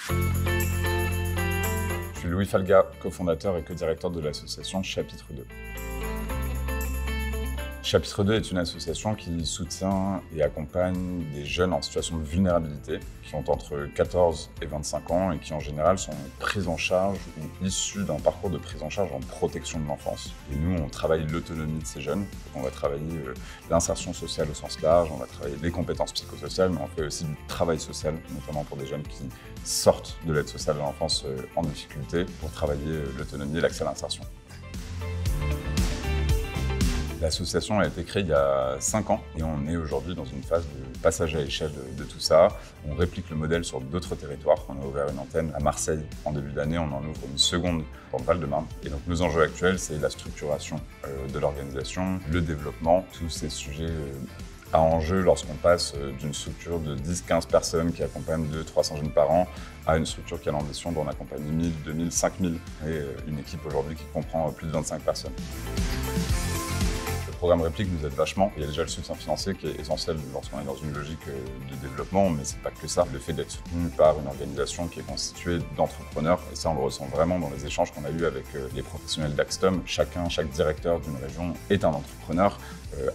Je suis Louis Falga, cofondateur et co-directeur de l'association Chapitre 2. Chapitre 2 est une association qui soutient et accompagne des jeunes en situation de vulnérabilité qui ont entre 14 et 25 ans et qui en général sont pris en charge ou issus d'un parcours de prise en charge en protection de l'enfance. Et nous, on travaille l'autonomie de ces jeunes. On va travailler l'insertion sociale au sens large, on va travailler les compétences psychosociales, mais on fait aussi du travail social, notamment pour des jeunes qui sortent de l'aide sociale à l'enfance en difficulté pour travailler l'autonomie et l'accès à l'insertion. L'association a été créée il y a 5 ans et on est aujourd'hui dans une phase de passage à échelle de tout ça. On réplique le modèle sur d'autres territoires. On a ouvert une antenne à Marseille en début d'année, on en ouvre une seconde dans le Val-de-Marne. Et donc nos enjeux actuels, c'est la structuration de l'organisation, le développement, tous ces sujets à enjeu lorsqu'on passe d'une structure de 10-15 personnes qui accompagnent 200-300 jeunes par an à une structure qui a l'ambition d'en accompagner 1000, 2000, 5000 et une équipe aujourd'hui qui comprend plus de 25 personnes. Le programme Réplique nous aide vachement. Il y a déjà le soutien financier qui est essentiel lorsqu'on est dans une logique de développement, mais c'est pas que ça. Le fait d'être soutenu par une organisation qui est constituée d'entrepreneurs, et ça on le ressent vraiment dans les échanges qu'on a eus avec les professionnels d'Axtom. Chaque directeur d'une région est un entrepreneur,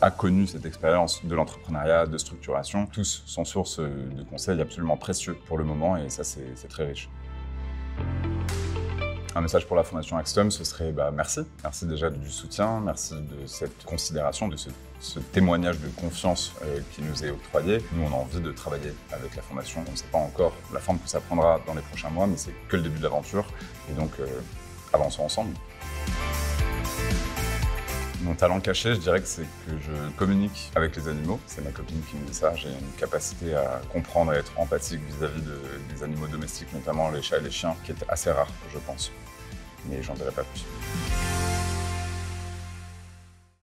a connu cette expérience de l'entrepreneuriat, de structuration. Tous sont source de conseils absolument précieux pour le moment et ça c'est très riche. Un message pour la Fondation Axtom, ce serait merci. Merci déjà du soutien, merci de cette considération, de ce témoignage de confiance qui nous est octroyé. Nous, on a envie de travailler avec la Fondation. On ne sait pas encore la forme que ça prendra dans les prochains mois, mais c'est que le début de l'aventure. Et donc, avançons ensemble. Mon talent caché, je dirais que c'est que je communique avec les animaux. C'est ma copine qui me dit ça. J'ai une capacité à comprendre et être empathique vis-à-vis des animaux domestiques, notamment les chats et les chiens, qui est assez rare, je pense. Mais j'en dirai pas plus.